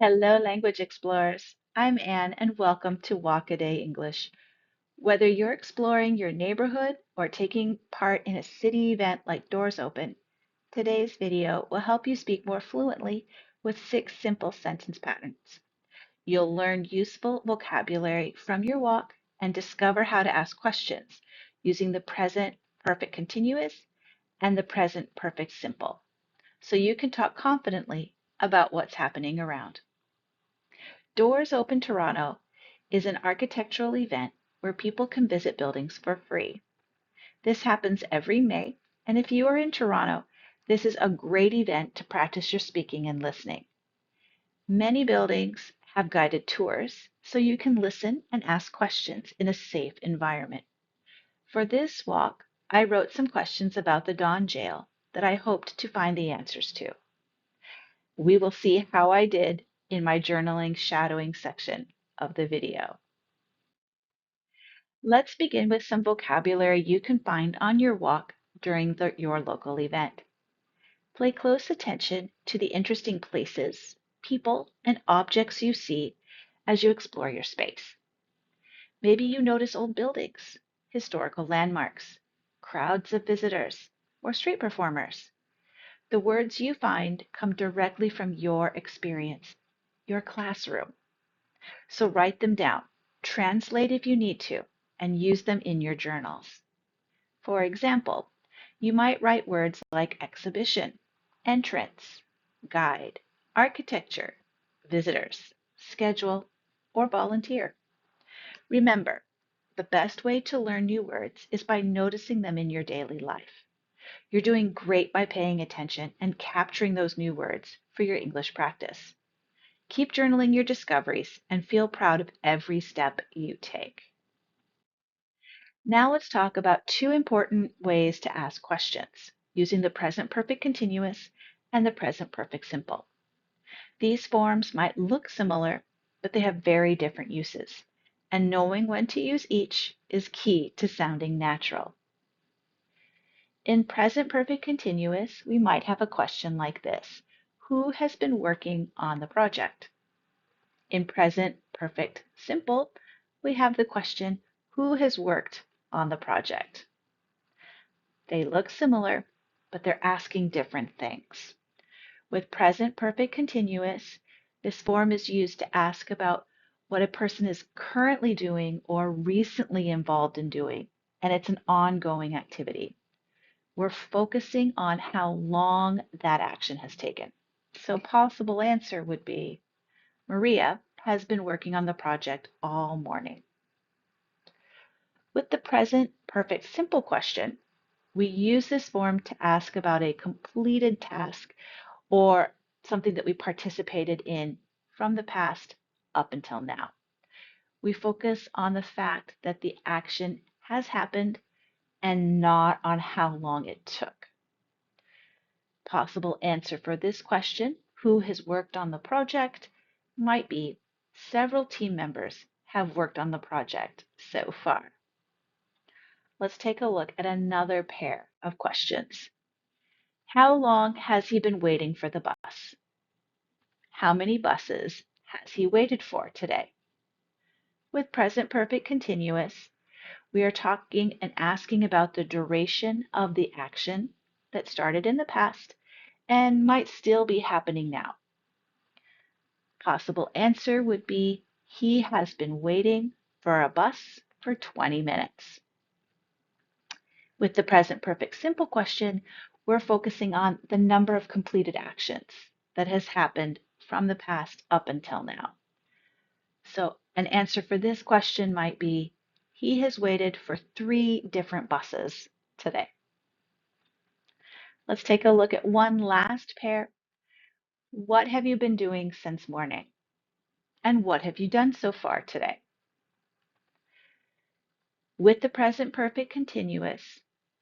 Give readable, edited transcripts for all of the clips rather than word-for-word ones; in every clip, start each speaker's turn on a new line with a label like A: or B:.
A: Hello, language explorers. I'm Anne, and welcome to Walk a Day English. Whether you're exploring your neighborhood or taking part in a city event like Doors Open, today's video will help you speak more fluently with 6 simple sentence patterns. You'll learn useful vocabulary from your walk and discover how to ask questions using the present perfect continuous and the present perfect simple, so you can talk confidently about what's happening around. Doors Open Toronto is an architectural event where people can visit buildings for free. This happens every May, and if you are in Toronto, this is a great event to practice your speaking and listening. Many buildings have guided tours, so you can listen and ask questions in a safe environment. For this walk, I wrote some questions about the Don Jail that I hoped to find the answers to. We will see how I did in my journaling shadowing section of the video. Let's begin with some vocabulary you can find on your walk during your local event. Pay close attention to the interesting places, people, and objects you see as you explore your space. Maybe you notice old buildings, historical landmarks, crowds of visitors, or street performers. The words you find come directly from your experience, your classroom. So write them down, translate if you need to, and use them in your journals. For example, you might write words like exhibition, entrance, guide, architecture, visitors, schedule, or volunteer. Remember, the best way to learn new words is by noticing them in your daily life. You're doing great by paying attention and capturing those new words for your English practice. Keep journaling your discoveries and feel proud of every step you take. Now let's talk about 2 important ways to ask questions using the present perfect continuous and the present perfect simple. These forms might look similar, but they have very different uses, and knowing when to use each is key to sounding natural. In present perfect continuous, we might have a question like this: who has been working on the project? In present perfect simple, we have the question, who has worked on the project? They look similar, but they're asking different things. With present perfect continuous, this form is used to ask about what a person is currently doing or recently involved in doing, and it's an ongoing activity. We're focusing on how long that action has taken. So possible answer would be, Maria has been working on the project all morning. With the present perfect simple question, we use this form to ask about a completed task or something that we participated in from the past up until now. We focus on the fact that the action has happened and not on how long it took. Possible answer for this question, who has worked on the project, might be several team members have worked on the project so far. Let's take a look at another pair of questions. How long has he been waiting for the bus? How many buses has he waited for today? With present perfect continuous, we are talking and asking about the duration of the action that started in the past and might still be happening now. Possible answer would be, he has been waiting for a bus for 20 minutes. With the present perfect simple question, we're focusing on the number of completed actions that has happened from the past up until now. So an answer for this question might be, he has waited for 3 different buses today. Let's take a look at one last pair. What have you been doing since morning? And what have you done so far today? With the present perfect continuous,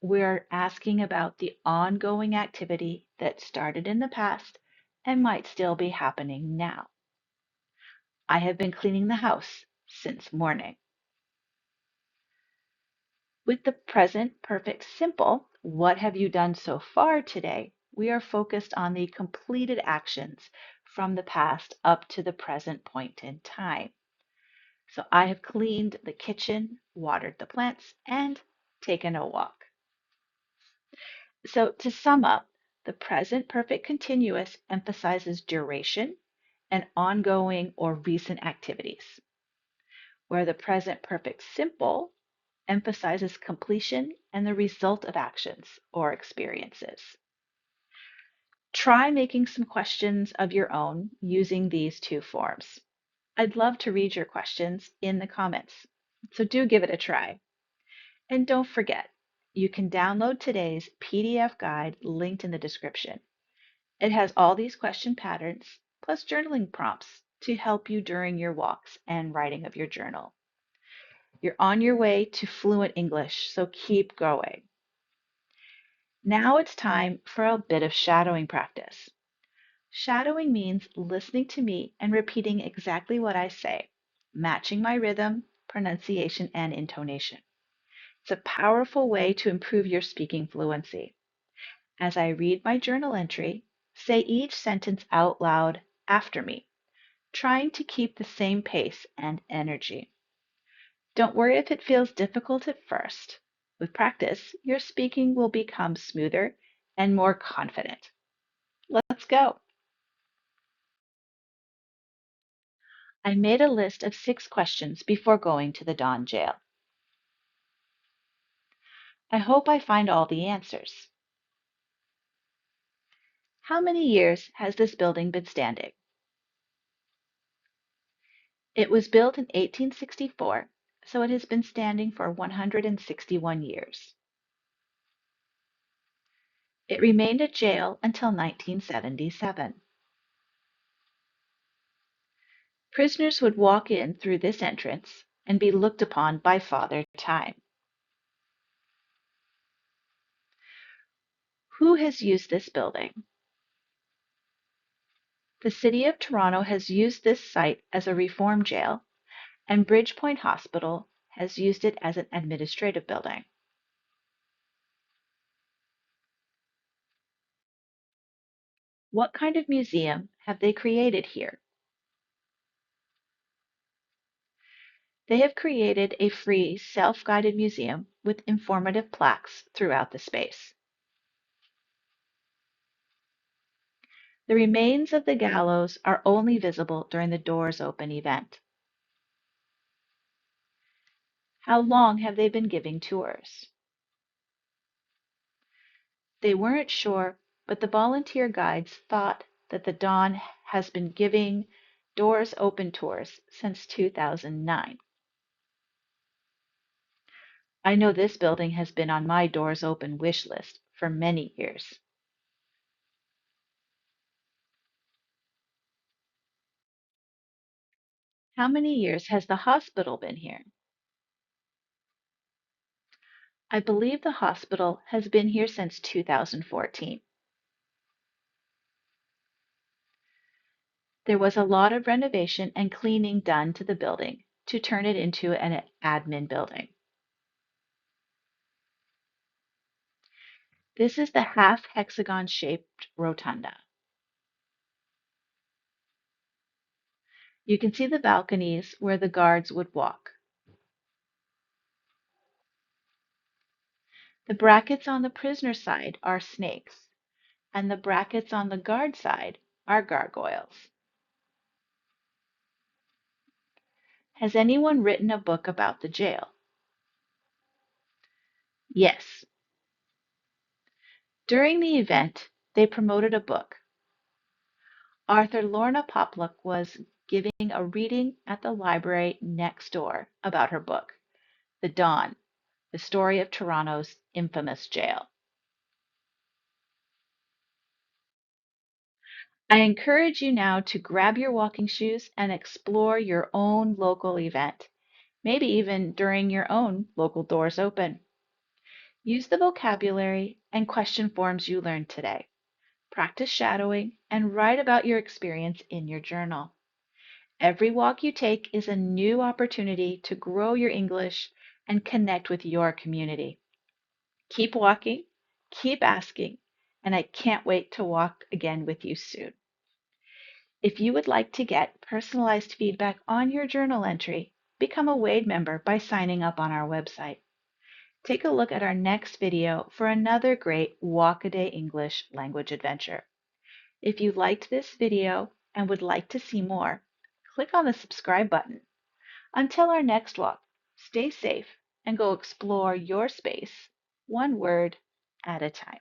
A: we're asking about the ongoing activity that started in the past and might still be happening now. I have been cleaning the house since morning. With the present perfect simple, what have you done so far today? We are focused on the completed actions from the past up to the present point in time. So I have cleaned the kitchen, watered the plants, and taken a walk. So to sum up, the present perfect continuous emphasizes duration and ongoing or recent activities, where the present perfect simple emphasizes completion and the result of actions or experiences. Try making some questions of your own using these two forms. I'd love to read your questions in the comments, so do give it a try. And don't forget, you can download today's PDF guide linked in the description. It has all these question patterns plus journaling prompts to help you during your walks and writing of your journal. You're on your way to fluent English, so keep going. Now it's time for a bit of shadowing practice. Shadowing means listening to me and repeating exactly what I say, matching my rhythm, pronunciation, and intonation. It's a powerful way to improve your speaking fluency. As I read my journal entry, say each sentence out loud after me, trying to keep the same pace and energy. Don't worry if it feels difficult at first. With practice, your speaking will become smoother and more confident. Let's go. I made a list of 6 questions before going to the Don jail. I hope I find all the answers. How many years has this building been standing? It was built in 1864, so it has been standing for 161 years. It remained a jail until 1977. Prisoners would walk in through this entrance and be looked upon by Father Time. Who has used this building? The City of Toronto has used this site as a reform jail, and Bridgepoint Hospital has used it as an administrative building. What kind of museum have they created here? They have created a free self-guided museum with informative plaques throughout the space. The remains of the gallows are only visible during the doors open event. How long have they been giving tours? They weren't sure, but the volunteer guides thought that the Don has been giving doors open tours since 2009. I know this building has been on my doors open wish list for many years. How many years has the hospital been here? I believe the hospital has been here since 2014. There was a lot of renovation and cleaning done to the building to turn it into an admin building. This is the half hexagon shaped rotunda. You can see the balconies where the guards would walk. The brackets on the prisoner side are snakes, and the brackets on the guard side are gargoyles. Has anyone written a book about the jail? Yes. During the event, they promoted a book. Author Lorna Popluck was giving a reading at the library next door about her book, The Dawn, the story of Toronto's infamous jail. I encourage you now to grab your walking shoes and explore your own local event, maybe even during your own local doors open. Use the vocabulary and question forms you learned today. Practice shadowing and write about your experience in your journal. Every walk you take is a new opportunity to grow your English and connect with your community. Keep walking, keep asking, and I can't wait to walk again with you soon. If you would like to get personalized feedback on your journal entry, become a WADE member by signing up on our website. Take a look at our next video for another great Walk-A-Day English language adventure. If you liked this video and would like to see more, click on the subscribe button. Until our next walk, stay safe and go explore your space, one word at a time.